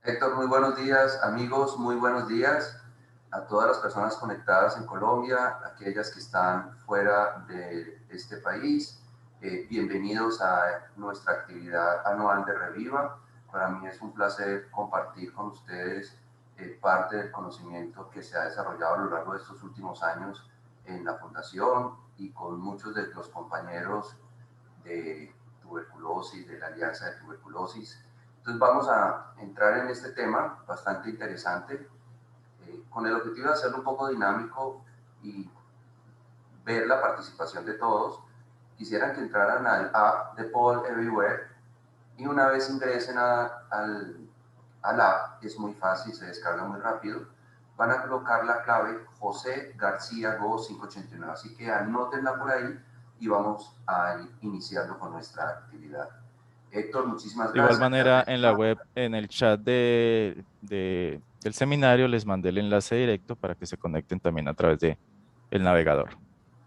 Héctor, muy buenos días, amigos, muy buenos días a todas las personas conectadas en Colombia, aquellas que están fuera de este país. Bienvenidos a nuestra actividad anual de Reviva. Para mí es un placer compartir con ustedes parte del conocimiento que se ha desarrollado a lo largo de estos últimos años en la Fundación y con muchos de los compañeros de tuberculosis, de la Alianza de Tuberculosis. Entonces vamos a entrar en este tema bastante interesante, con el objetivo de hacerlo un poco dinámico y ver la participación de todos. Quisieran que entraran al app de Paul Everywhere y una vez ingresen al app, es muy fácil, se descarga muy rápido, van a colocar la clave José García Go 589. Así que anótenla por ahí y vamos a ir iniciando con nuestra actividad. Héctor, muchísimas De igual gracias. manera, en la web, en el chat del seminario, les mandé el enlace directo para que se conecten también a través de el navegador.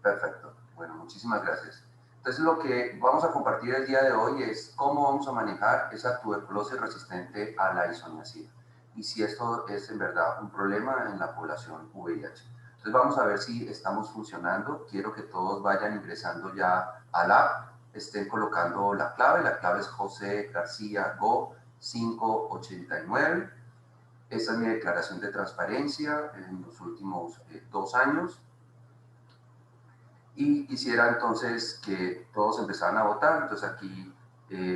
Perfecto. Bueno, muchísimas gracias. Entonces, lo que vamos a compartir el día de hoy es cómo vamos a manejar esa tuberculosis resistente a la isoniazida y si esto es en verdad un problema en la población VIH. Entonces, vamos a ver si estamos funcionando. Quiero que todos vayan ingresando ya al app, estén colocando la clave. La clave es José García Go 589. Esta es mi declaración de transparencia en los últimos 2 años. Y quisiera entonces que todos empezaran a votar. Entonces aquí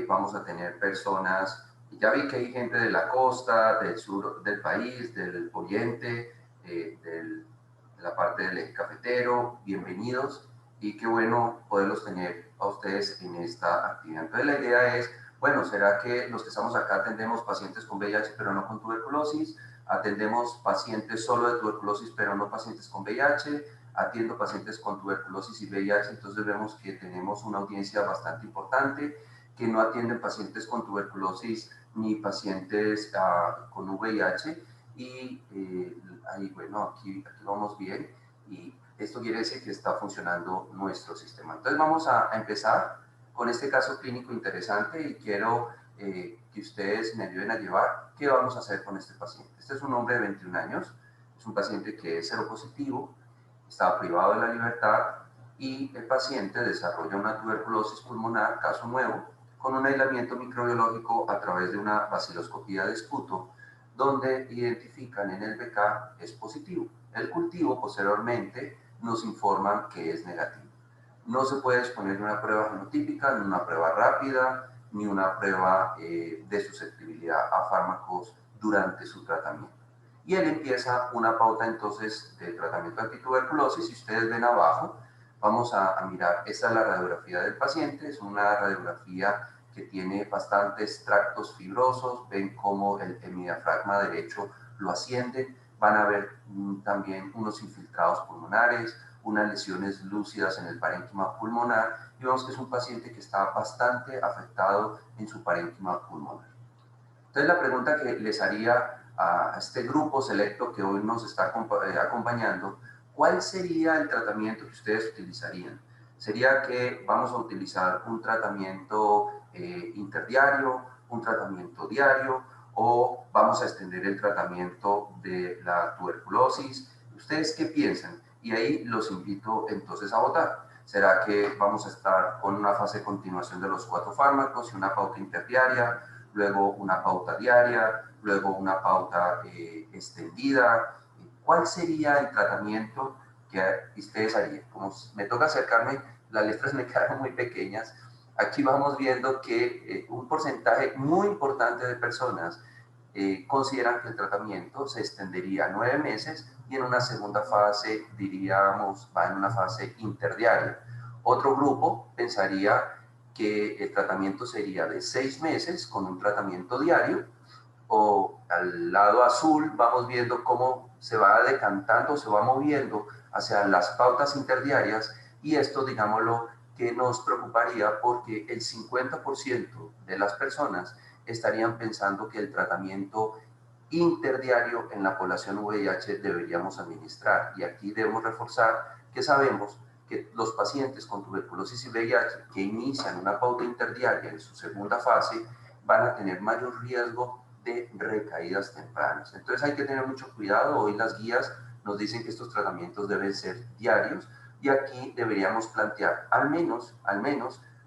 vamos a tener personas, ya vi que hay gente de la costa, del sur del país, del oriente, de la parte del eje cafetero, bienvenidos y qué bueno poderlos tener a ustedes en esta actividad. Entonces la idea es, bueno, ¿será que los que estamos acá atendemos pacientes con VIH pero no con tuberculosis? ¿Atendemos pacientes solo de tuberculosis pero no pacientes con VIH? Atiendo pacientes con tuberculosis y VIH, entonces vemos que tenemos una audiencia bastante importante, que no atienden pacientes con tuberculosis ni pacientes con VIH, y ahí, bueno, aquí vamos bien, y esto quiere decir que está funcionando nuestro sistema. Entonces vamos a empezar con este caso clínico interesante y quiero que ustedes me ayuden a llevar qué vamos a hacer con este paciente. Este es un hombre de 21 años, es un paciente que es seropositivo, estaba privado de la libertad y el paciente desarrolla una tuberculosis pulmonar, caso nuevo, con un aislamiento microbiológico a través de una baciloscopía de esputo, donde identifican en el BK es positivo. El cultivo posteriormente nos informan que es negativo. No se puede exponer una prueba genotípica, ni una prueba rápida, ni una prueba de susceptibilidad a fármacos durante su tratamiento. Y él empieza una pauta entonces de tratamiento antituberculosis. Si ustedes ven abajo, vamos a mirar, esta es la radiografía del paciente, es una radiografía que tiene bastantes tractos fibrosos, ven cómo el hemidiafragma derecho lo asciende, van a ver también unos infiltrados pulmonares, unas lesiones lúcidas en el parénquima pulmonar, y vemos que es un paciente que está bastante afectado en su parénquima pulmonar. Entonces la pregunta que les haría a este grupo selecto que hoy nos está acompañando, ¿cuál sería el tratamiento que ustedes utilizarían? ¿Sería que vamos a utilizar un tratamiento interdiario, un tratamiento diario, o vamos a extender el tratamiento de la tuberculosis? ¿Ustedes qué piensan? Y ahí los invito entonces a votar. ¿Será que vamos a estar con una fase de continuación de los 4 fármacos y una pauta interdiaria, luego una pauta diaria, luego una pauta extendida? ¿Cuál sería el tratamiento que ustedes harían? Como me toca acercarme, las letras me quedaron muy pequeñas. Aquí vamos viendo que un porcentaje muy importante de personas consideran que el tratamiento se extendería a 9 meses y en una segunda fase, diríamos, va en una fase interdiaria. Otro grupo pensaría que el tratamiento sería de 6 meses con un tratamiento diario, o al lado azul vamos viendo cómo se va decantando, se va moviendo hacia las pautas interdiarias, y esto, digámoslo, que nos preocuparía porque el 50% de las personas estarían pensando que el tratamiento interdiario en la población VIH deberíamos administrar. Y aquí debemos reforzar que sabemos que los pacientes con tuberculosis y VIH que inician una pauta interdiaria en su segunda fase van a tener mayor riesgo de recaídas tempranas. Entonces hay que tener mucho cuidado. Hoy las guías nos dicen que estos tratamientos deben ser diarios y aquí deberíamos plantear al menos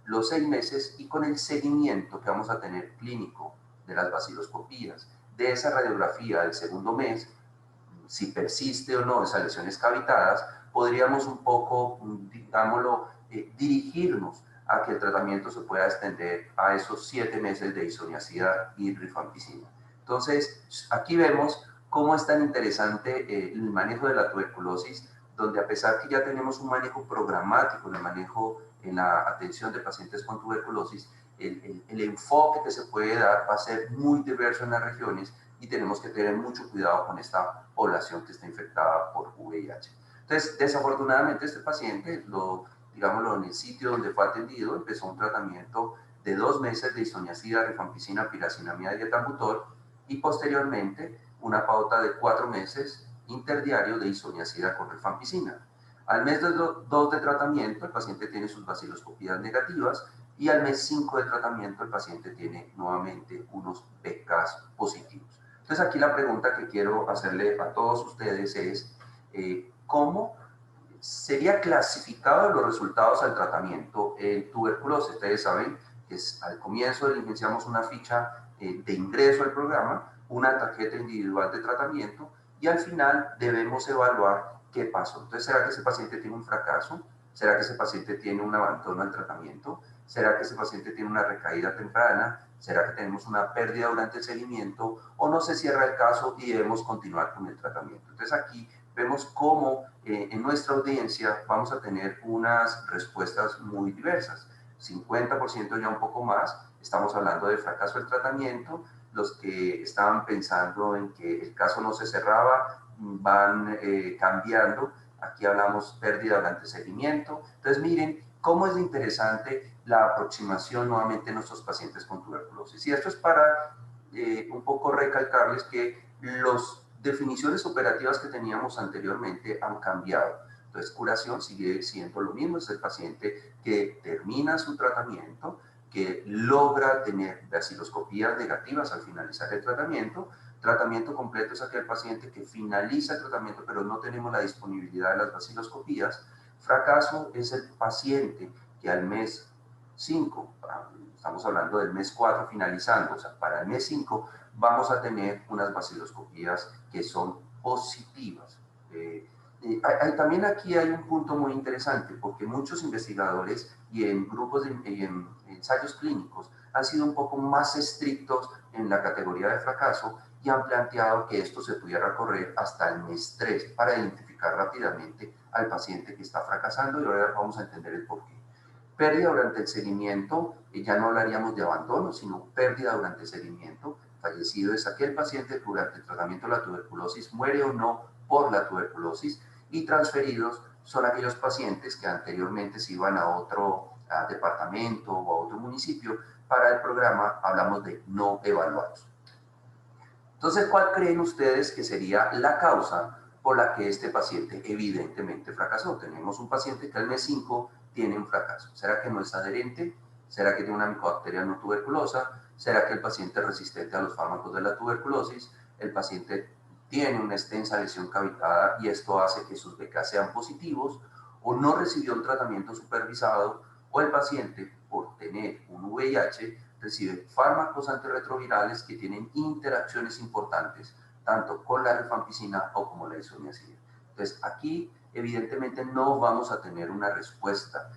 los 6 meses y con el seguimiento que vamos a tener clínico de las baciloscopías, de esa radiografía del segundo mes, si persiste o no esas lesiones cavitadas, podríamos un poco, digámoslo, dirigirnos a que el tratamiento se pueda extender a esos 7 meses de isoniazida y rifampicina. Entonces, aquí vemos cómo es tan interesante el manejo de la tuberculosis, donde a pesar que ya tenemos un manejo programático en el manejo, en la atención de pacientes con tuberculosis, el enfoque que se puede dar va a ser muy diverso en las regiones y tenemos que tener mucho cuidado con esta población que está infectada por VIH. Entonces, desafortunadamente, este paciente, digámoslo, en el sitio donde fue atendido, empezó un tratamiento de 2 meses de isoniazida, rifampicina, piracinamida y etanbutol y posteriormente una pauta de 4 meses interdiario de isoniazida con rifampicina. Al mes 2 de tratamiento, el paciente tiene sus baciloscopías negativas y al mes 5 de tratamiento, el paciente tiene nuevamente unos PKs positivos. Entonces, aquí la pregunta que quiero hacerle a todos ustedes es, ¿cómo sería clasificado los resultados al tratamiento en tuberculosis? Ustedes saben que al comienzo diligenciamos una ficha de ingreso al programa, una tarjeta individual de tratamiento y al final debemos evaluar qué pasó. Entonces, ¿será que ese paciente tiene un fracaso? ¿Será que ese paciente tiene un abandono al tratamiento? ¿Será que ese paciente tiene una recaída temprana? ¿Será que tenemos una pérdida durante el seguimiento? ¿O no se cierra el caso y debemos continuar con el tratamiento? Entonces, aquí vemos cómo en nuestra audiencia vamos a tener unas respuestas muy diversas. 50% ya un poco más, estamos hablando de fracaso del tratamiento. Los que estaban pensando en que el caso no se cerraba van cambiando. Aquí hablamos pérdida durante el seguimiento. Entonces, miren cómo es interesante la aproximación nuevamente de nuestros pacientes con tuberculosis. Y esto es para un poco recalcarles que las definiciones operativas que teníamos anteriormente han cambiado. Entonces, curación sigue siendo lo mismo, es el paciente que termina su tratamiento, que logra tener baciloscopías negativas al finalizar el tratamiento. Tratamiento completo es aquel paciente que finaliza el tratamiento, pero no tenemos la disponibilidad de las baciloscopías. Fracaso es el paciente que al mes 5, estamos hablando del mes 4 finalizando, o sea, para el mes 5 vamos a tener unas baciloscopías que son positivas. También aquí hay un punto muy interesante, porque muchos investigadores y en grupos y en ensayos clínicos han sido un poco más estrictos en la categoría de fracaso y han planteado que esto se pudiera correr hasta el mes 3 para identificar rápidamente al paciente que está fracasando y ahora vamos a entender el porqué. Pérdida durante el seguimiento, ya no hablaríamos de abandono, sino pérdida durante el seguimiento. Fallecido es aquel paciente que durante el tratamiento de la tuberculosis muere o no por la tuberculosis, y transferidos son aquellos pacientes que anteriormente se iban a otro departamento o a otro municipio. Para el programa hablamos de no evaluados. Entonces, ¿cuál creen ustedes que sería la causa por la que este paciente evidentemente fracasó? Tenemos un paciente que al mes 5 tiene un fracaso. ¿Será que no es adherente? ¿Será que tiene una micobacteria no tuberculosa? ¿Será que el paciente es resistente a los fármacos de la tuberculosis? ¿El paciente tiene una extensa lesión cavitada y esto hace que sus BK sean positivos? ¿O no recibió un tratamiento supervisado? ¿O el paciente, por tener un VIH, recibe fármacos antirretrovirales que tienen interacciones importantes, tanto con la rifampicina o como la isoniazida? Entonces, aquí evidentemente no vamos a tener una respuesta.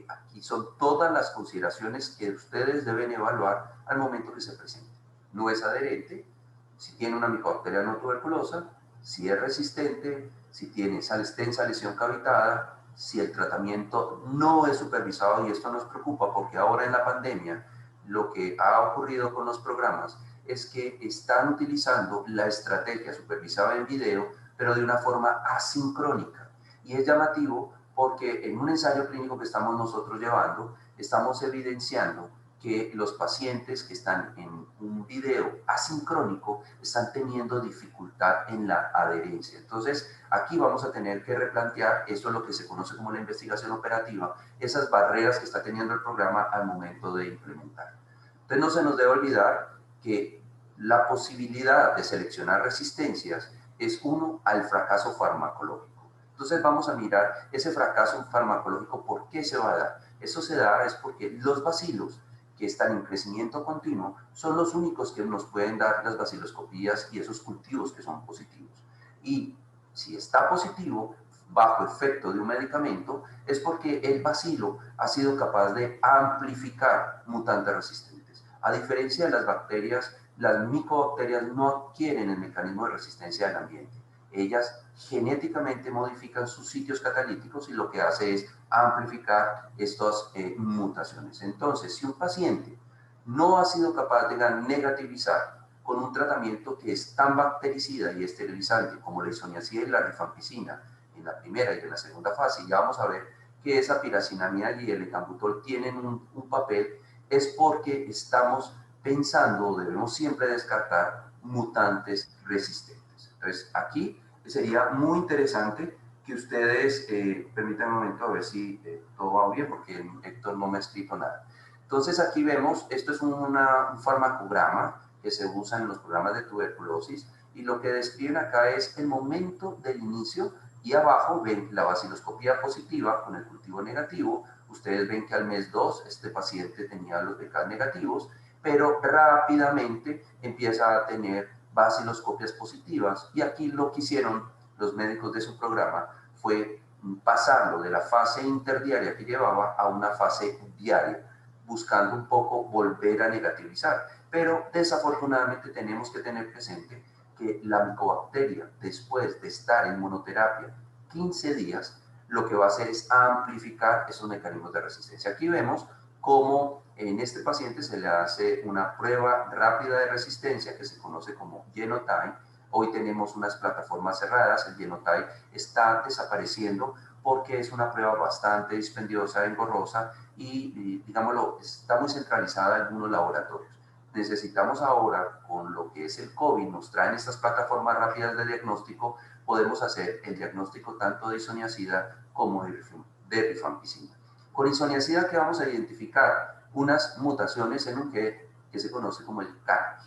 Aquí son todas las consideraciones que ustedes deben evaluar al momento que se presente. No es adherente, si tiene una micobacteria no tuberculosa, si es resistente, si tiene esa extensa lesión cavitada, si el tratamiento no es supervisado, y esto nos preocupa porque ahora en la pandemia lo que ha ocurrido con los programas es que están utilizando la estrategia supervisada en video, pero de una forma asincrónica. Y es llamativo porque en un ensayo clínico que estamos nosotros llevando, estamos evidenciando que los pacientes que están en un video asincrónico están teniendo dificultad en la adherencia. Entonces, aquí vamos a tener que replantear, esto es lo que se conoce como la investigación operativa, esas barreras que está teniendo el programa al momento de implementar. Entonces, no se nos debe olvidar que la posibilidad de seleccionar resistencias es uno al fracaso farmacológico. Entonces vamos a mirar ese fracaso farmacológico, ¿por qué se va a dar? Eso se da es porque los bacilos que están en crecimiento continuo son los únicos que nos pueden dar las baciloscopías y esos cultivos que son positivos. Y si está positivo, bajo efecto de un medicamento, es porque el bacilo ha sido capaz de amplificar mutantes resistentes. A diferencia de las bacterias, las micobacterias no adquieren el mecanismo de resistencia del ambiente. Ellas genéticamente modifican sus sitios catalíticos y lo que hace es amplificar estas mutaciones. Entonces, si un paciente no ha sido capaz de negativizar con un tratamiento que es tan bactericida y esterilizante como la isoniazida y la rifampicina en la primera y en la segunda fase, ya vamos a ver que esa piracinamida y el etambutol tienen un papel, es porque estamos pensando o debemos siempre descartar mutantes resistentes. Entonces, aquí sería muy interesante que ustedes, permítanme un momento a ver si todo va bien, porque Héctor no me ha escrito nada. Entonces, aquí vemos, esto es un farmacograma que se usa en los programas de tuberculosis, y lo que describen acá es el momento del inicio, y abajo ven la baciloscopía positiva con el cultivo negativo. Ustedes ven que al mes 2 este paciente tenía los BK negativos, pero rápidamente empieza a tener baciloscopias positivas, y aquí lo que hicieron los médicos de su programa fue pasarlo de la fase interdiaria que llevaba a una fase diaria, buscando un poco volver a negativizar. Pero desafortunadamente tenemos que tener presente que la micobacteria, después de estar en monoterapia 15 días, lo que va a hacer es amplificar esos mecanismos de resistencia. Aquí vemos cómo en este paciente se le hace una prueba rápida de resistencia que se conoce como Genotype. Hoy tenemos unas plataformas cerradas, el Genotype está desapareciendo porque es una prueba bastante dispendiosa, engorrosa y digámoslo, está muy centralizada en algunos laboratorios. Necesitamos ahora, con lo que es el COVID, nos traen estas plataformas rápidas de diagnóstico, podemos hacer el diagnóstico tanto de isoniazida como de rifampicina. Con isoniazida, ¿qué vamos a identificar? Unas mutaciones en un gen que se conoce como el CAG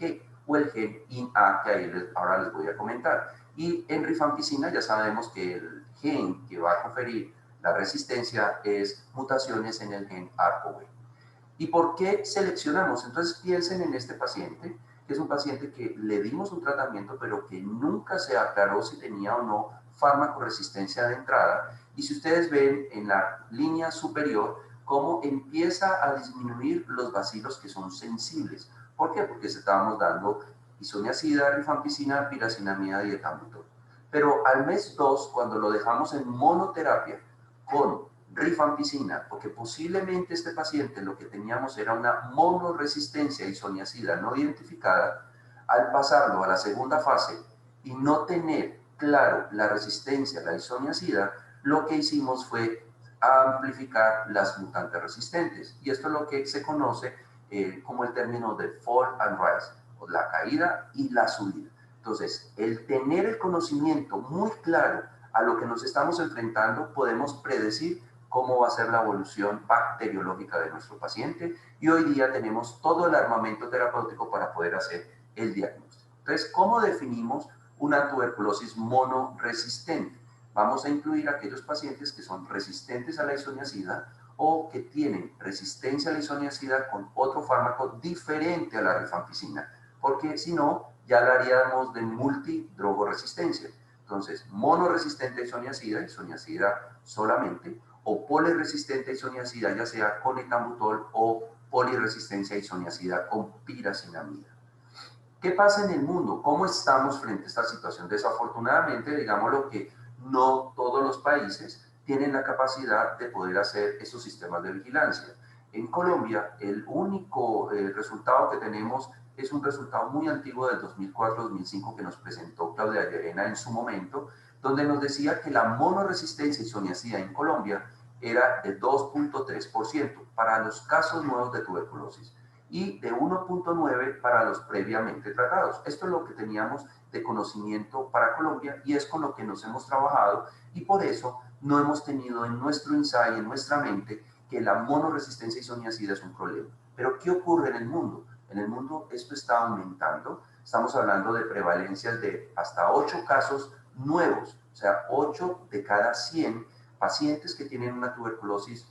o el gen INA, que ahí ahora les voy a comentar. Y en rifampicina ya sabemos que el gen que va a conferir la resistencia es mutaciones en el gen ARPOB. ¿Y por qué seleccionamos? Entonces piensen en este paciente, que es un paciente que le dimos un tratamiento, pero que nunca se aclaró si tenía o no farmacoresistencia de entrada. Y si ustedes ven en la línea superior, cómo empieza a disminuir los bacilos que son sensibles. ¿Por qué? Porque estábamos dando isoniazida, rifampicina, piracinamida y etambutol. Pero al mes 2, cuando lo dejamos en monoterapia con rifampicina, porque posiblemente este paciente lo que teníamos era una monoresistencia isoniazida no identificada, al pasarlo a la segunda fase y no tener claro la resistencia a la isoniazida, lo que hicimos fue amplificar las mutantes resistentes. Y esto es lo que se conoce como el término de fall and rise, o la caída y la subida. Entonces, el tener el conocimiento muy claro a lo que nos estamos enfrentando, podemos predecir cómo va a ser la evolución bacteriológica de nuestro paciente, y hoy día tenemos todo el armamento terapéutico para poder hacer el diagnóstico. Entonces, ¿cómo definimos una tuberculosis monoresistente? Vamos a incluir aquellos pacientes que son resistentes a la isoniazida o que tienen resistencia a la isoniazida con otro fármaco diferente a la rifampicina, porque si no, ya hablaríamos de multidrogoresistencia. Entonces, monoresistente a isoniazida solamente, o poliresistente a isoniazida, ya sea con etambutol, o poliresistencia a isoniazida con piracinamida. ¿Qué pasa en el mundo? ¿Cómo estamos frente a esta situación? Desafortunadamente, digámoslo que no todos los países tienen la capacidad de poder hacer esos sistemas de vigilancia. En Colombia, el único resultado que tenemos es un resultado muy antiguo del 2004-2005 que nos presentó Claudia Llerena en su momento, donde nos decía que la monoresistencia isoniazida en Colombia era de 2.3% para los casos nuevos de tuberculosis y de 1.9 para los previamente tratados. Esto es lo que teníamos de conocimiento para Colombia y es con lo que nos hemos trabajado, y por eso no hemos tenido en nuestro ensayo, en nuestra mente, que la monoresistencia isoniazida es un problema. Pero ¿qué ocurre en el mundo? En el mundo esto está aumentando. estamos hablando de prevalencias de hasta 8 casos nuevos, o sea, 8 de cada 100 pacientes que tienen una tuberculosis,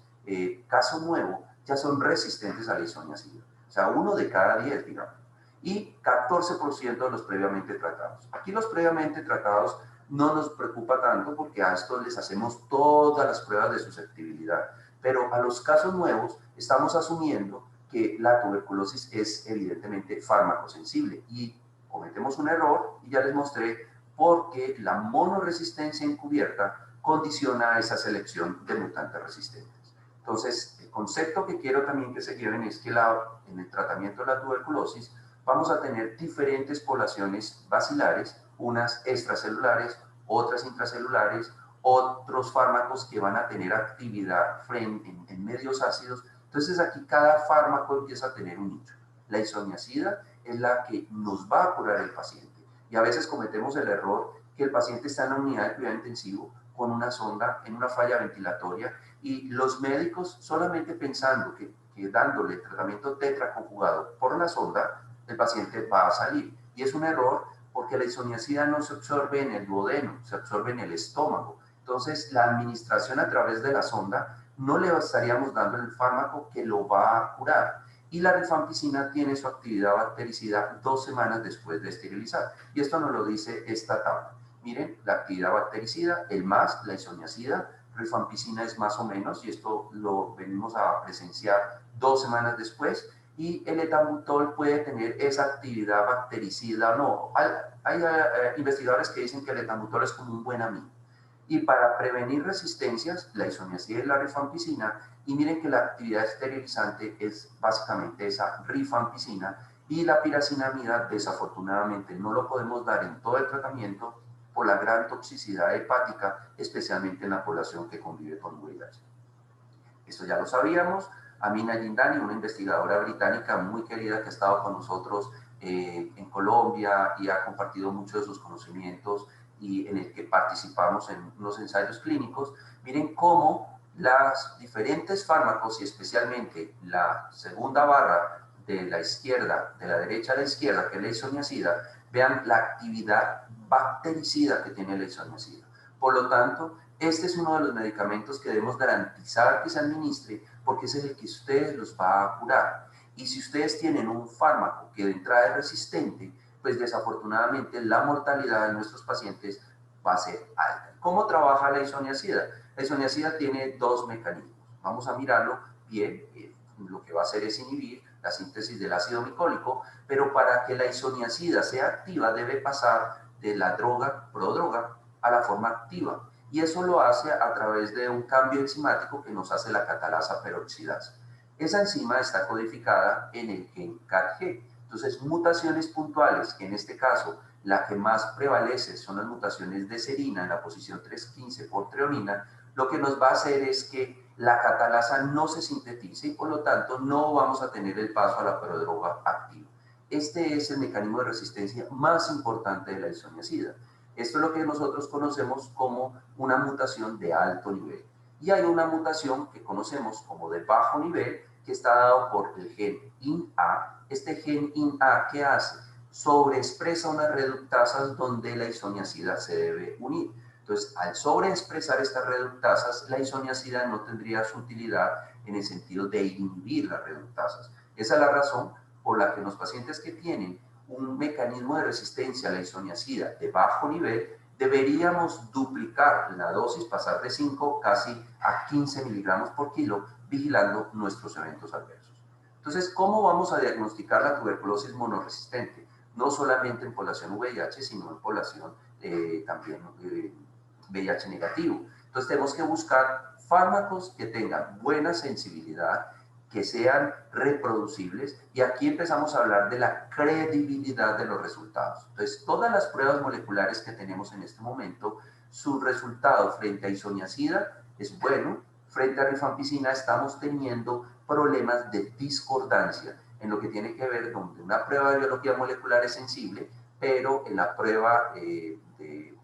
caso nuevo, ya son resistentes a la isoniazida. O sea, 1 de cada 10, digamos. Y 14% de los previamente tratados. Aquí los previamente tratados no nos preocupa tanto porque a estos les hacemos todas las pruebas de susceptibilidad. Pero a los casos nuevos estamos asumiendo que la tuberculosis es evidentemente fármacosensible y cometemos un error y ya les mostré porque la monoresistencia encubierta condiciona esa selección de mutantes resistentes. Entonces, el concepto que quiero también que se lleven es que en el tratamiento de la tuberculosis vamos a tener diferentes poblaciones bacilares, unas extracelulares, otras intracelulares, otros fármacos que van a tener actividad en medios ácidos. Entonces aquí cada fármaco empieza a tener un nicho. La isoniazida es la que nos va a curar el paciente. Y a veces cometemos el error que el paciente está en la unidad de cuidado intensivo con una sonda en una falla ventilatoria y los médicos solamente pensando que dándole tratamiento tetraconjugado por la sonda, el paciente va a salir. Y es un error porque la isoniazida no se absorbe en el duodeno, se absorbe en el estómago. Entonces, la administración a través de la sonda no le estaríamos dando el fármaco que lo va a curar. Y la rifampicina tiene su actividad bactericida 2 semanas después de esterilizar. Y esto nos lo dice esta tabla. Miren, la actividad bactericida, el más, la isoniazida, rifampicina es más o menos, y esto lo venimos a presenciar 2 semanas después, y el etambutol puede tener esa actividad bactericida o no. Hay investigadores que dicen que el etambutol es como un buen amigo. Y para prevenir resistencias, la isoniazida y la rifampicina, y miren que la actividad esterilizante es básicamente esa rifampicina, y la piracinamida desafortunadamente no lo podemos dar en todo el tratamiento por la gran toxicidad hepática, especialmente en la población que convive con VIH. Esto ya lo sabíamos. Amina Jindani, una investigadora británica muy querida que ha estado con nosotros en Colombia y ha compartido muchos de sus conocimientos y en el que participamos en unos ensayos clínicos. Miren cómo los diferentes fármacos y especialmente la segunda barra de la izquierda, de la derecha a la izquierda, que es la isoniazida, vean la actividad bactericida que tiene la isoniazida. Por lo tanto, este es uno de los medicamentos que debemos garantizar que se administre porque es el que ustedes los va a curar. Y si ustedes tienen un fármaco que de entrada es resistente, pues desafortunadamente la mortalidad de nuestros pacientes va a ser alta. ¿Cómo trabaja la isoniazida? La isoniazida tiene 2 mecanismos. Vamos a mirarlo bien. Lo que va a hacer es inhibir la síntesis del ácido micólico, pero para que la isoniazida sea activa debe pasar de la droga, prodroga, a la forma activa. Y eso lo hace a través de un cambio enzimático que nos hace la catalasa peroxidasa. Esa enzima está codificada en el gen CATG. Entonces, mutaciones puntuales, que en este caso la que más prevalece son las mutaciones de serina en la posición 315 por treonina, lo que nos va a hacer es que la catalasa no se sintetice y por lo tanto no vamos a tener el paso a la prodroga activa. Este es el mecanismo de resistencia más importante de la isoniazida. Esto es lo que nosotros conocemos como una mutación de alto nivel. Y hay una mutación que conocemos como de bajo nivel que está dado por el gen INA. Este gen INA, ¿qué hace? Sobreexpresa unas reductasas donde la isoniazida se debe unir. Entonces, al sobreexpresar estas reductasas, la isoniazida no tendría su utilidad en el sentido de inhibir las reductasas. Esa es la razón por la que los pacientes que tienen un mecanismo de resistencia a la isoniazida de bajo nivel, deberíamos duplicar la dosis, pasar de 5 casi a 15 miligramos por kilo, vigilando nuestros eventos adversos. Entonces, ¿cómo vamos a diagnosticar la tuberculosis monorresistente? No solamente en población VIH, sino en población también VIH negativo. Entonces, tenemos que buscar fármacos que tengan buena sensibilidad, que sean reproducibles, y aquí empezamos a hablar de la credibilidad de los resultados. Entonces, todas las pruebas moleculares que tenemos en este momento, su resultado frente a isoniazida es bueno, frente a rifampicina estamos teniendo problemas de discordancia en lo que tiene que ver donde una prueba de biología molecular es sensible, pero en la prueba de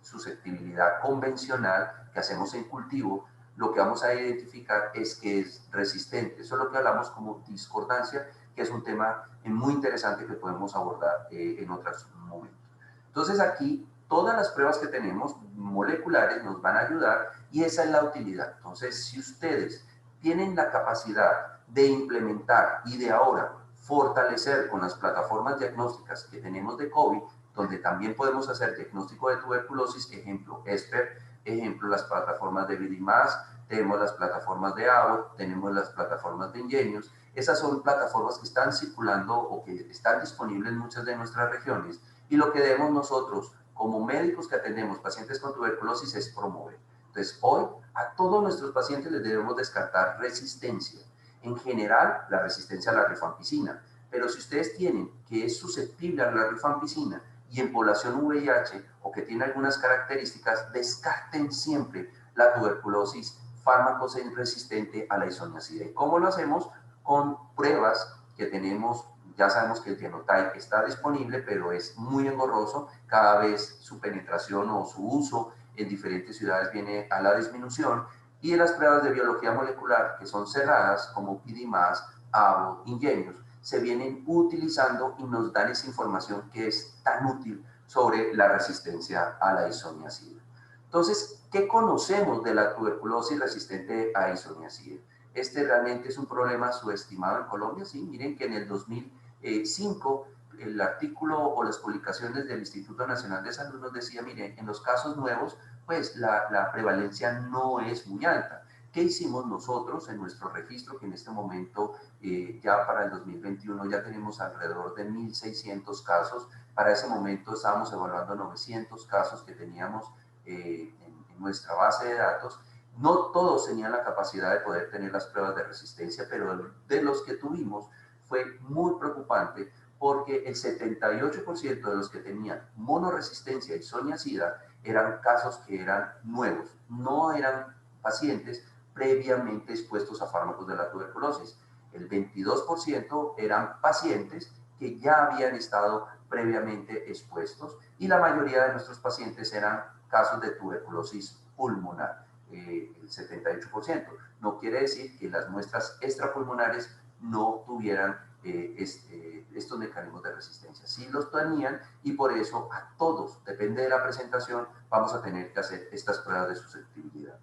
susceptibilidad convencional que hacemos en cultivo, lo que vamos a identificar es que es resistente. Eso es lo que hablamos como discordancia, que es un tema muy interesante que podemos abordar en otros momentos. Entonces aquí todas las pruebas que tenemos moleculares nos van a ayudar y esa es la utilidad. Entonces, si ustedes tienen la capacidad de implementar y de ahora fortalecer con las plataformas diagnósticas que tenemos de COVID, donde también podemos hacer diagnóstico de tuberculosis, ejemplo ESPER, ejemplo las plataformas de VIDIMAS, tenemos las plataformas de AVO, tenemos las plataformas de Ingenius. Esas son plataformas que están circulando o que están disponibles en muchas de nuestras regiones y lo que debemos nosotros como médicos que atendemos pacientes con tuberculosis es promover. Entonces, hoy a todos nuestros pacientes les debemos descartar resistencia. En general, la resistencia a la rifampicina. Pero si ustedes tienen que es susceptible a la rifampicina y en población VIH o que tiene algunas características, descarten siempre la tuberculosis fármacos resistente a la isoniazida. ¿Y cómo lo hacemos? Con pruebas que tenemos. Ya sabemos que el genotype está disponible, pero es muy engorroso. Cada vez su penetración o su uso en diferentes ciudades viene a la disminución. Y en las pruebas de biología molecular, que son cerradas, como PDMAS, AVO, Ingenius, se vienen utilizando y nos dan esa información que es tan útil sobre la resistencia a la isoniazida. Entonces, ¿qué conocemos de la tuberculosis resistente a isoniazida? Este realmente es un problema subestimado en Colombia. Sí, miren que en el 2005 el artículo o las publicaciones del Instituto Nacional de Salud nos decía, miren, en los casos nuevos, pues la prevalencia no es muy alta. ¿Qué hicimos nosotros en nuestro registro? Que en este momento, ya para el 2021, ya tenemos alrededor de 1.600 casos. Para ese momento estábamos evaluando 900 casos que teníamos en nuestra base de datos. No todos tenían la capacidad de poder tener las pruebas de resistencia, pero de los que tuvimos fue muy preocupante porque el 78% de los que tenían monoresistencia a isoniazida eran casos que eran nuevos, no eran pacientes previamente expuestos a fármacos de la tuberculosis. El 22% eran pacientes que ya habían estado previamente expuestos y la mayoría de nuestros pacientes eran casos de tuberculosis pulmonar, el 78%. No quiere decir que las muestras extrapulmonares no tuvieran estos mecanismos de resistencia. Sí los tenían y por eso a todos, depende de la presentación, vamos a tener que hacer estas pruebas de susceptibilidad.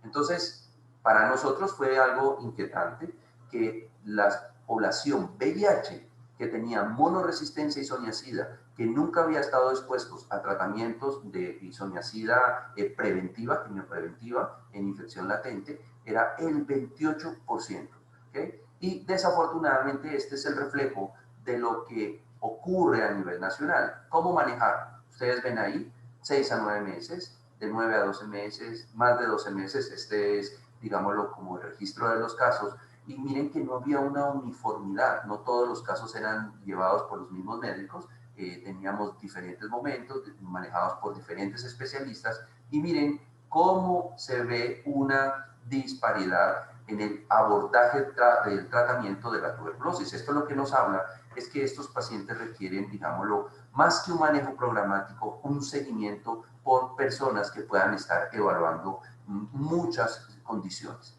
Entonces, para nosotros fue algo inquietante que la población VIH que tenía monoresistencia a isoniazida, que nunca había estado expuestos a tratamientos de isoniazida preventiva, quimiopreventiva en infección latente, era el 28%. ¿Okay? Y desafortunadamente este es el reflejo de lo que ocurre a nivel nacional. ¿Cómo manejar? Ustedes ven ahí, 6 a 9 meses, de 9 a 12 meses, más de 12 meses, este es, digámoslo, como el registro de los casos, y miren que no había una uniformidad, no todos los casos eran llevados por los mismos médicos, teníamos diferentes momentos, manejados por diferentes especialistas, y miren cómo se ve una disparidad en el abordaje del tratamiento de la tuberculosis. Esto lo que nos habla es que estos pacientes requieren, digámoslo, más que un manejo programático, un seguimiento por personas que puedan estar evaluando muchas condiciones.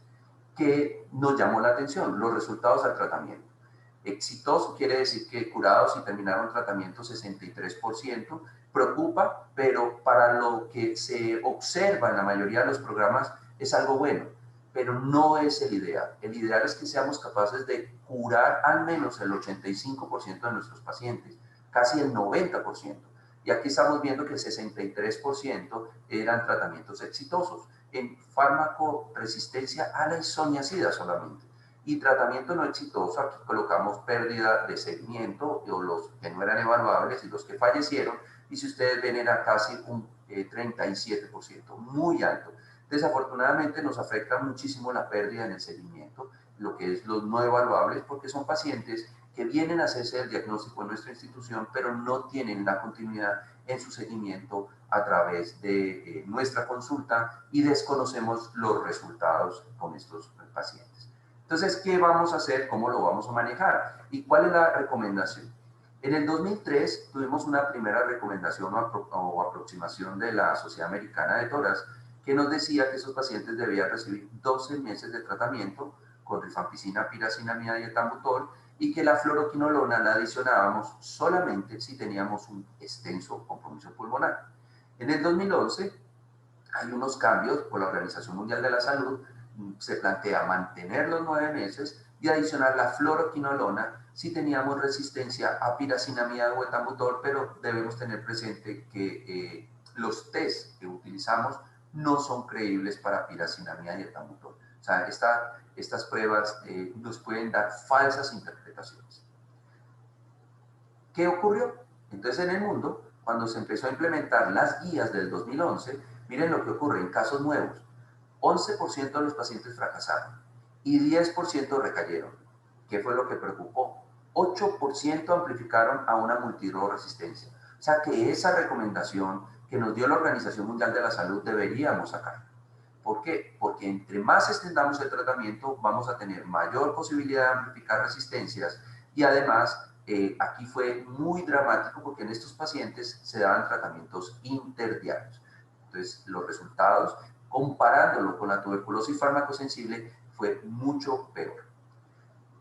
¿Qué nos llamó la atención? Los resultados del tratamiento. Exitoso quiere decir que curados y terminaron tratamiento 63%, preocupa, pero para lo que se observa en la mayoría de los programas es algo bueno, pero no es el ideal. El ideal es que seamos capaces de curar al menos el 85% de nuestros pacientes, casi el 90%. Y aquí estamos viendo que el 63% eran tratamientos exitosos en fármaco resistencia a la isoniazida solamente. Y tratamiento no exitoso, aquí colocamos pérdida de seguimiento o los que no eran evaluables y los que fallecieron. Y si ustedes ven, era casi un 37%, muy alto. Desafortunadamente nos afecta muchísimo la pérdida en el seguimiento, lo que es los no evaluables, porque son pacientes que vienen a hacerse el diagnóstico en nuestra institución, pero no tienen la continuidad en su seguimiento a través de nuestra consulta y desconocemos los resultados con estos pacientes. Entonces, ¿qué vamos a hacer? ¿Cómo lo vamos a manejar? ¿Y cuál es la recomendación? En el 2003 tuvimos una primera recomendación o aproximación de la Sociedad Americana de Tórax que nos decía que esos pacientes debían recibir 12 meses de tratamiento con rifampicina, pirazinamida y etambutol y que la fluoroquinolona la adicionábamos solamente si teníamos un extenso compromiso pulmonar. En el 2011 hay unos cambios por la Organización Mundial de la Salud, se plantea mantener los 9 meses y adicionar la fluoroquinolona si teníamos resistencia a piracinamida o etambutol, pero debemos tener presente que los test que utilizamos no son creíbles para piracinamida y etambutol. O sea, estas pruebas nos pueden dar falsas interpretaciones. ¿Qué ocurrió? Entonces, en el mundo, cuando se empezó a implementar las guías del 2011, miren lo que ocurre en casos nuevos. 11% de los pacientes fracasaron y 10% recayeron. ¿Qué fue lo que preocupó? 8% amplificaron a una multidrogresistencia. O sea que esa recomendación que nos dio la Organización Mundial de la Salud deberíamos sacar. ¿Por qué? Porque entre más extendamos el tratamiento, vamos a tener mayor posibilidad de amplificar resistencias y además aquí fue muy dramático porque en estos pacientes se daban tratamientos interdiarios. Entonces, los resultados, comparándolo con la tuberculosis farmacosensible, fue mucho peor.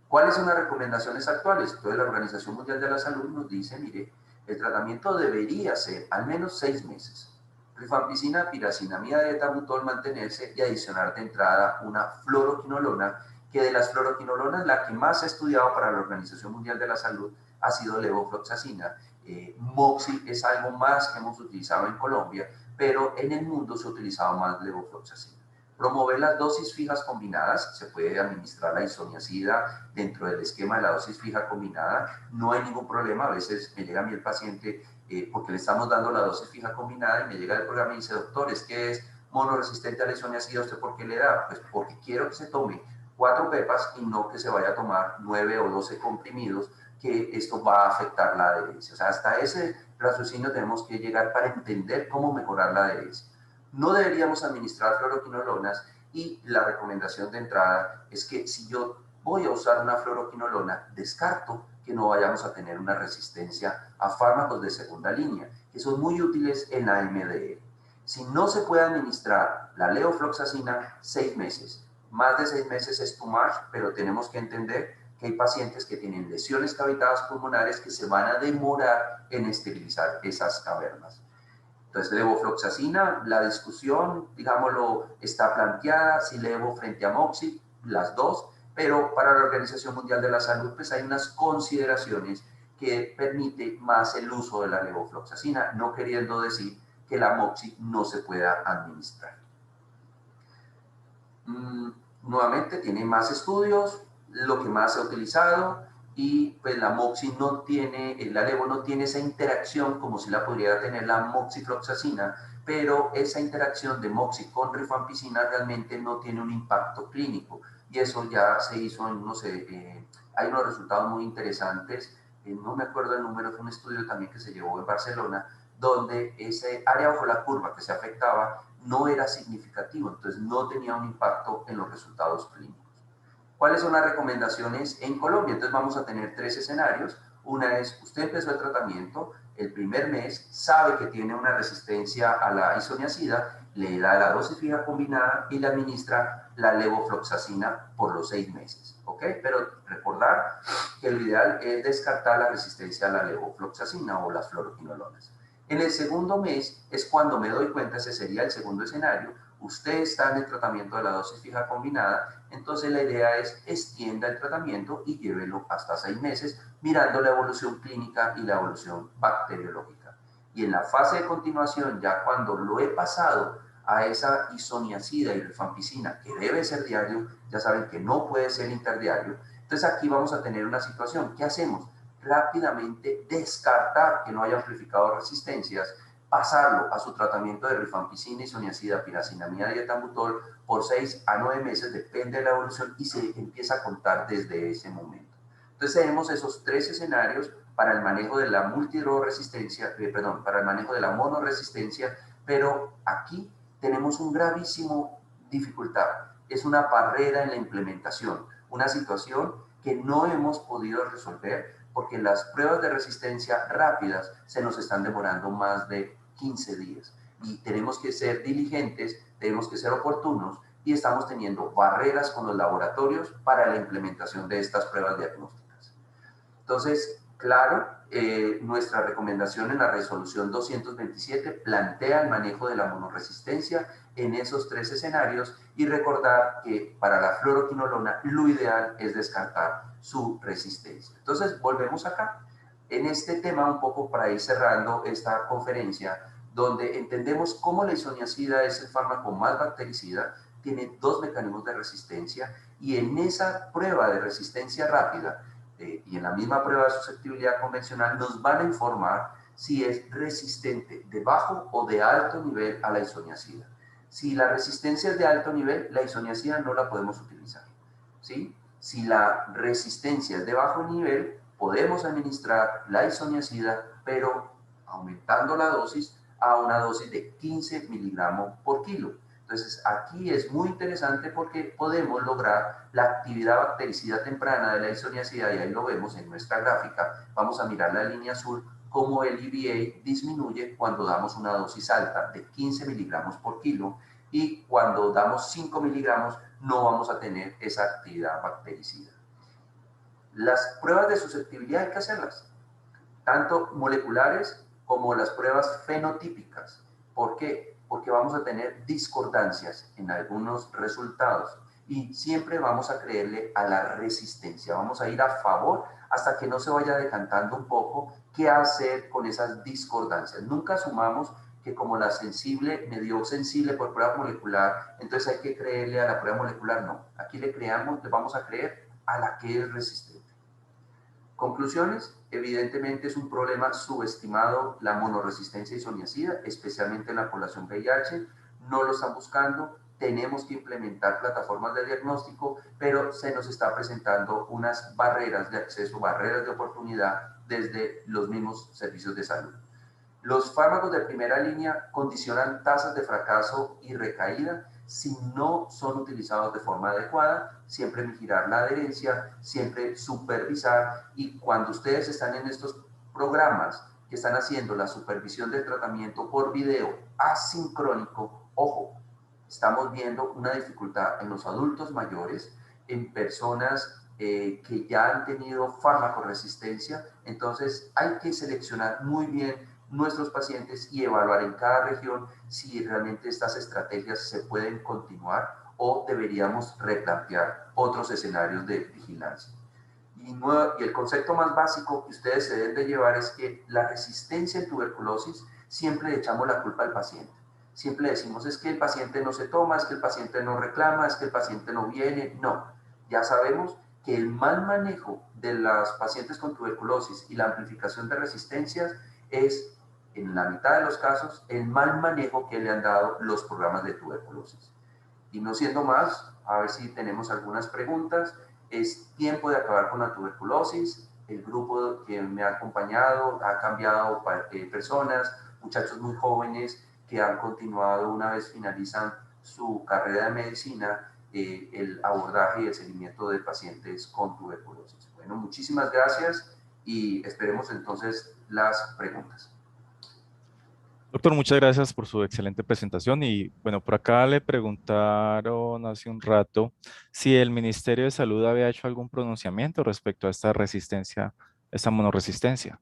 ¿Cuáles son las recomendaciones actuales? Entonces, la Organización Mundial de la Salud nos dice, mire, el tratamiento debería ser al menos 6 meses. Rifampicina, piracinamida y etambutol mantenerse y adicionar de entrada una fluoroquinolona, que de las fluoroquinolonas la que más se ha estudiado para la Organización Mundial de la Salud ha sido levofloxacina. Moxi es algo más que hemos utilizado en Colombia, pero en el mundo se ha utilizado más levofloxacina. Promover las dosis fijas combinadas, se puede administrar la isoniazida dentro del esquema de la dosis fija combinada, no hay ningún problema. A veces me llega a mí el paciente porque le estamos dando la dosis fija combinada y me llega el programa y dice, doctor, es que es monoresistente a la isoniazida, ¿usted por qué le da? Pues porque quiero que se tome 4 pepas y no que se vaya a tomar 9 o 12 comprimidos, que esto va a afectar la adherencia. O sea, hasta ese raciocinio tenemos que llegar para entender cómo mejorar la adherencia. No deberíamos administrar fluoroquinolonas y la recomendación de entrada es que si yo voy a usar una fluoroquinolona, descarto que no vayamos a tener una resistencia a fármacos de segunda línea, que son muy útiles en la MDR. Si no se puede administrar la levofloxacina, 6 meses. Más de 6 meses es too much, pero tenemos que entender que hay pacientes que tienen lesiones cavitadas pulmonares que se van a demorar en esterilizar esas cavernas. Entonces, levofloxacina, la discusión, digámoslo, está planteada, si levo frente a moxi, las dos, pero para la Organización Mundial de la Salud, pues hay unas consideraciones que permite más el uso de la levofloxacina, no queriendo decir que la moxi no se pueda administrar. Nuevamente, tiene más estudios, lo que más se ha utilizado, y pues la moxi no tiene, la levo no tiene esa interacción como si la podría tener la moxifloxacina, pero esa interacción de moxi con rifampicina realmente no tiene un impacto clínico, y eso ya se hizo en, no sé, hay unos resultados muy interesantes, no me acuerdo el número, fue un estudio también que se llevó en Barcelona, donde ese área bajo la curva que se afectaba no era significativo, entonces no tenía un impacto en los resultados clínicos. ¿Cuáles son las recomendaciones en Colombia? Entonces vamos a tener 3 escenarios. Una es, usted empezó el tratamiento, el primer mes sabe que tiene una resistencia a la isoniazida, le da la dosis fija combinada y le administra la levofloxacina por los 6 meses. ¿Ok? Pero recordar que lo ideal es descartar la resistencia a la levofloxacina o las fluoroquinolonas. En el segundo mes es cuando me doy cuenta, ese sería el segundo escenario, usted está en el tratamiento de la dosis fija combinada, entonces la idea es extienda el tratamiento y llévelo hasta 6 meses, mirando la evolución clínica y la evolución bacteriológica. Y en la fase de continuación, ya cuando lo he pasado a esa isoniazida y rifampicina, que debe ser diario, ya saben que no puede ser interdiario, entonces aquí vamos a tener una situación. ¿Qué hacemos? Rápidamente descartar que no haya amplificado resistencias, pasarlo a su tratamiento de rifampicina, isoniazida, piracinamida y etambutol por 6 a 9 meses, depende de la evolución, y se empieza a contar desde ese momento. Entonces tenemos esos 3 escenarios para el manejo de la multidrogresistencia, para el manejo de la monoresistencia, pero aquí tenemos un gravísimo dificultad, es una barrera en la implementación, una situación que no hemos podido resolver porque las pruebas de resistencia rápidas se nos están demorando más de 15 días y tenemos que ser diligentes, tenemos que ser oportunos y estamos teniendo barreras con los laboratorios para la implementación de estas pruebas diagnósticas. Entonces, claro, nuestra recomendación en la resolución 227 plantea el manejo de la monoresistencia en esos 3 escenarios y recordar que para la fluoroquinolona lo ideal es descartar su resistencia. Entonces, volvemos acá. En este tema, un poco para ir cerrando esta conferencia, donde entendemos cómo la isoniazida es el fármaco más bactericida, tiene 2 mecanismos de resistencia y en esa prueba de resistencia rápida y en la misma prueba de susceptibilidad convencional nos van a informar si es resistente de bajo o de alto nivel a la isoniazida. Si la resistencia es de alto nivel, la isoniazida no la podemos utilizar, ¿sí? Si la resistencia es de bajo nivel, podemos administrar la isoniazida, pero aumentando la dosis a una dosis de 15 miligramos por kilo. Entonces, aquí es muy interesante porque podemos lograr la actividad bactericida temprana de la isoniazida, y ahí lo vemos en nuestra gráfica. Vamos a mirar la línea azul, cómo el EVA disminuye cuando damos una dosis alta de 15 miligramos por kilo, y cuando damos 5 miligramos no vamos a tener esa actividad bactericida. Las pruebas de susceptibilidad hay que hacerlas, tanto moleculares como las pruebas fenotípicas. ¿Por qué? Porque vamos a tener discordancias en algunos resultados y siempre vamos a creerle a la resistencia. Vamos a ir a favor hasta que no se vaya decantando un poco qué hacer con esas discordancias. Nunca asumamos que como la sensible me dio sensible por prueba molecular, entonces hay que creerle a la prueba molecular. No, aquí le vamos a creer a la que es resistente. Conclusiones, evidentemente es un problema subestimado la monoresistencia isoniazida, especialmente en la población VIH, no lo están buscando, tenemos que implementar plataformas de diagnóstico, pero se nos está presentando unas barreras de acceso, barreras de oportunidad desde los mismos servicios de salud. Los fármacos de primera línea condicionan tasas de fracaso y recaída si no son utilizados de forma adecuada, siempre vigilar la adherencia, siempre supervisar, y cuando ustedes están en estos programas que están haciendo la supervisión del tratamiento por video asincrónico, ojo, estamos viendo una dificultad en los adultos mayores, en personas que ya han tenido farmacoresistencia, entonces hay que seleccionar muy bien nuestros pacientes y evaluar en cada región si realmente estas estrategias se pueden continuar o deberíamos replantear otros escenarios de vigilancia. Y el concepto más básico que ustedes se deben de llevar es que la resistencia en tuberculosis siempre le echamos la culpa al paciente. Siempre decimos es que el paciente no se toma, es que el paciente no reclama, es que el paciente no viene. No, ya sabemos que el mal manejo de los pacientes con tuberculosis y la amplificación de resistencias es, en la mitad de los casos, el mal manejo que le han dado los programas de tuberculosis. Y no siendo más, a ver si tenemos algunas preguntas. Es tiempo de acabar con la tuberculosis. El grupo que me ha acompañado ha cambiado personas, muchachos muy jóvenes que han continuado una vez finalizan su carrera de medicina, el abordaje y el seguimiento de pacientes con tuberculosis. Bueno, muchísimas gracias y esperemos entonces las preguntas. Doctor, muchas gracias por su excelente presentación y bueno, por acá le preguntaron hace un rato si el Ministerio de Salud había hecho algún pronunciamiento respecto a esta resistencia, esta monoresistencia.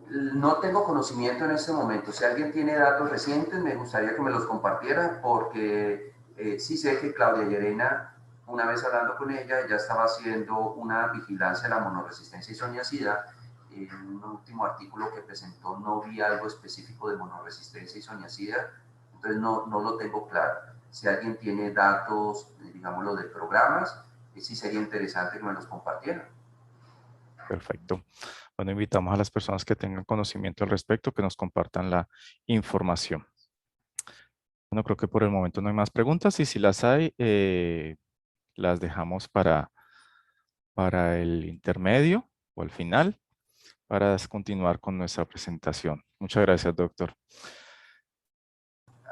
No tengo conocimiento en este momento. Si alguien tiene datos recientes, me gustaría que me los compartiera, porque sí sé que Claudia Llerena, una vez hablando con ella, ya estaba haciendo una vigilancia de la monoresistencia isoniazida. En un último artículo que presentó no vi algo específico de monoresistencia isoniazida, entonces no lo tengo claro. Si alguien tiene datos, digámoslo, de programas, sí sería interesante que me los compartieran. Perfecto. Bueno, invitamos a las personas que tengan conocimiento al respecto que nos compartan la información. Bueno, creo que por el momento no hay más preguntas y si las hay, las dejamos para el intermedio o al final para continuar con nuestra presentación. Muchas gracias, doctor.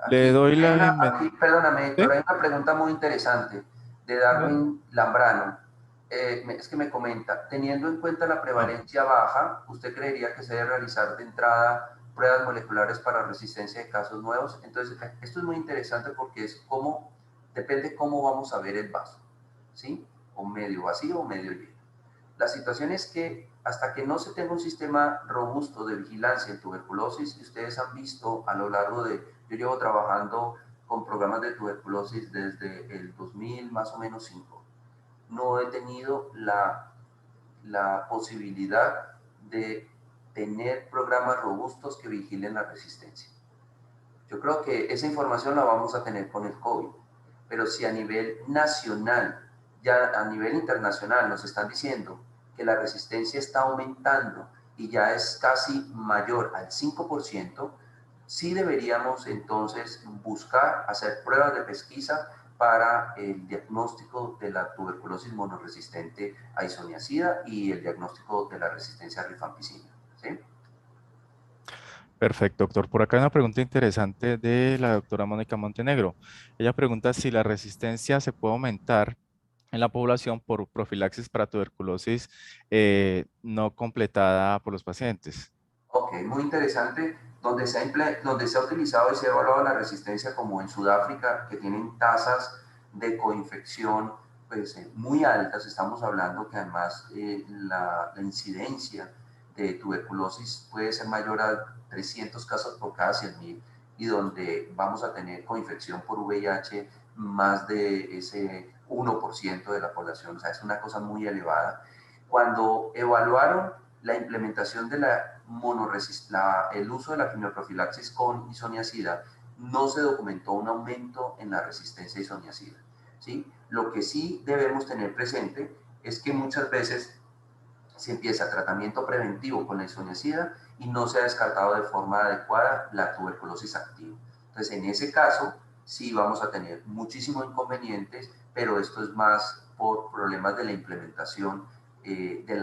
Le doy la bienvenida. Perdóname, ¿Sí? Héctor, hay una pregunta muy interesante de Darwin Lambrano. Es que me comenta, teniendo en cuenta la prevalencia baja, ¿usted creería que se debe realizar de entrada pruebas moleculares para resistencia de casos nuevos? Entonces, esto es muy interesante porque es como Depende cómo vamos a ver el vaso, ¿sí? O medio vacío o medio lleno. La situación es que hasta que no se tenga un sistema robusto de vigilancia en tuberculosis, y ustedes han visto a lo largo de, yo llevo trabajando con programas de tuberculosis desde el 2000 más o menos 5, no he tenido la posibilidad de tener programas robustos que vigilen la resistencia. Yo creo que esa información la vamos a tener con el COVID, pero si a nivel nacional, ya a nivel internacional nos están diciendo que la resistencia está aumentando y ya es casi mayor al 5%, sí deberíamos entonces buscar hacer pruebas de pesquisa para el diagnóstico de la tuberculosis monoresistente a isoniazida y el diagnóstico de la resistencia a rifampicina, ¿sí? Perfecto, doctor. Por acá hay una pregunta interesante de la doctora Mónica Montenegro. Ella pregunta si la resistencia se puede aumentar en la población por profilaxis para tuberculosis no completada por los pacientes. Ok, muy interesante. Donde se ha utilizado y se ha evaluado la resistencia, como en Sudáfrica, que tienen tasas de coinfección pues, muy altas. Estamos hablando que además la incidencia de tuberculosis puede ser mayor a 300 casos por cada 100.000 y donde vamos a tener coinfección por VIH más de ese 1% de la población. O sea, es una cosa muy elevada. Cuando evaluaron la implementación de el uso de la quimioprofilaxis con isoniazida, no se documentó un aumento en la resistencia a isoniazida, ¿sí? Lo que sí debemos tener presente es que muchas veces se empieza tratamiento preventivo con la isoniazida y no se ha descartado de forma adecuada la tuberculosis activa. Entonces, en ese caso, sí vamos a tener muchísimos inconvenientes, pero esto es más por problemas de la implementación de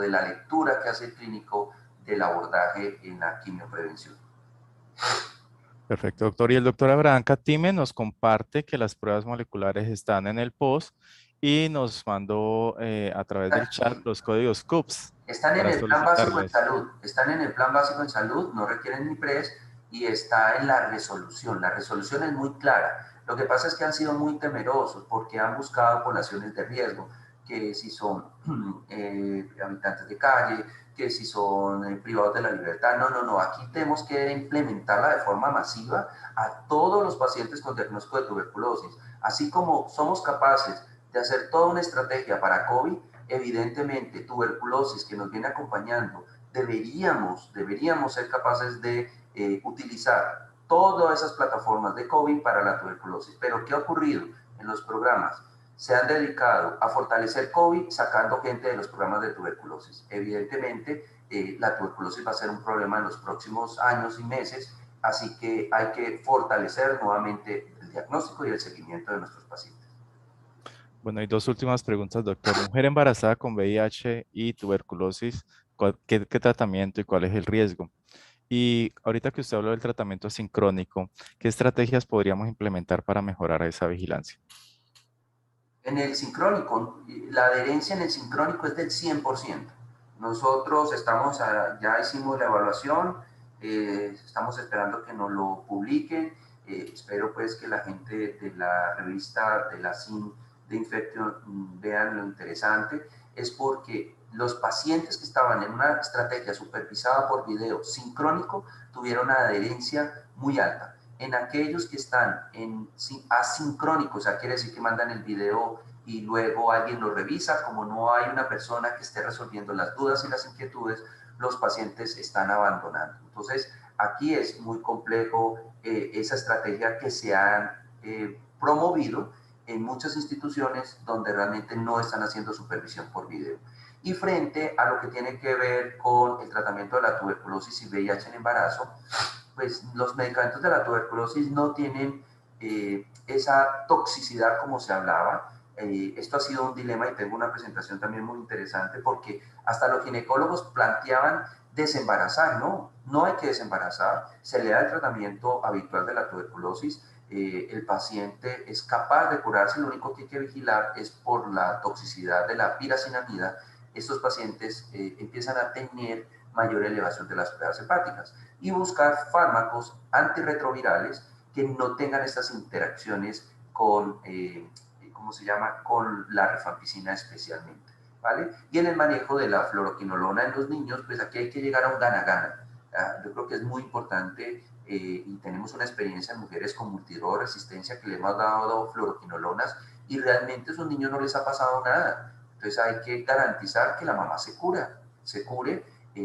la lectura que hace el clínico del abordaje en la quimioprevención. Perfecto, doctor. Y el doctor Abraham Catime nos comparte que las pruebas moleculares están en el post y nos mandó a través del chat los códigos CUPS Están en para el plan básico en solicitarlos. salud, están en el plan básico en salud, no requieren ni PRES y está en la resolución. La resolución es muy clara. Lo que pasa es que han sido muy temerosos porque han buscado poblaciones de riesgo, que si son habitantes de calle, que si son privados de la libertad. No, no, no. Aquí tenemos que implementarla de forma masiva a todos los pacientes con diagnóstico de tuberculosis. Así como somos capaces de hacer toda una estrategia para COVID, evidentemente tuberculosis que nos viene acompañando, deberíamos ser capaces de utilizar todas esas plataformas de COVID para la tuberculosis. Pero ¿qué ha ocurrido en los programas? Se han dedicado a fortalecer COVID sacando gente de los programas de tuberculosis. Evidentemente, la tuberculosis va a ser un problema en los próximos años y meses, así que hay que fortalecer nuevamente el diagnóstico y el seguimiento de nuestros pacientes. Bueno, y dos últimas preguntas, doctor. Mujer embarazada con VIH y tuberculosis, ¿qué tratamiento y cuál es el riesgo? Y ahorita que usted habló del tratamiento sincrónico, ¿qué estrategias podríamos implementar para mejorar esa vigilancia? En el sincrónico, la adherencia en el sincrónico es del 100%. Nosotros ya hicimos la evaluación, estamos esperando que nos lo publiquen. Espero pues que la gente de la revista de la SIN de Infection vean lo interesante. Es porque los pacientes que estaban en una estrategia supervisada por video sincrónico tuvieron una adherencia muy alta. En aquellos que están en asincrónico, o sea, quiere decir que mandan el video y luego alguien lo revisa, como no hay una persona que esté resolviendo las dudas y las inquietudes, los pacientes están abandonando. Entonces, aquí es muy complejo esa estrategia que se ha promovido en muchas instituciones donde realmente no están haciendo supervisión por video. Y frente a lo que tiene que ver con el tratamiento de la tuberculosis y VIH en embarazo, pues los medicamentos de la tuberculosis no tienen esa toxicidad como se hablaba. Esto ha sido un dilema y tengo una presentación también muy interesante porque hasta los ginecólogos planteaban desembarazar, no hay que desembarazar, se le da el tratamiento habitual de la tuberculosis, el paciente es capaz de curarse, lo único que hay que vigilar es por la toxicidad de la piracinamida. Estos pacientes empiezan a tener mayor elevación de las pruebas hepáticas y buscar fármacos antirretrovirales que no tengan estas interacciones con, ¿cómo se llama?, con la rifampicina especialmente, ¿vale? Y en el manejo de la fluoroquinolona en los niños, pues aquí hay que llegar a un gana-gana. Yo creo que es muy importante y tenemos una experiencia en mujeres con multidrogresistencia que le hemos dado fluoroquinolonas y realmente a esos niños no les ha pasado nada. Entonces hay que garantizar que la mamá se cure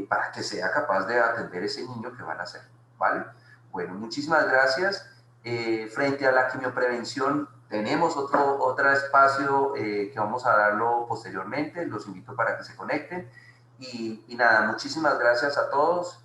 para que sea capaz de atender ese niño que van a hacer, ¿vale? Bueno, muchísimas gracias. Frente a la quimioprevención, tenemos otro espacio que vamos a darlo posteriormente. Los invito para que se conecten. Y nada, muchísimas gracias a todos.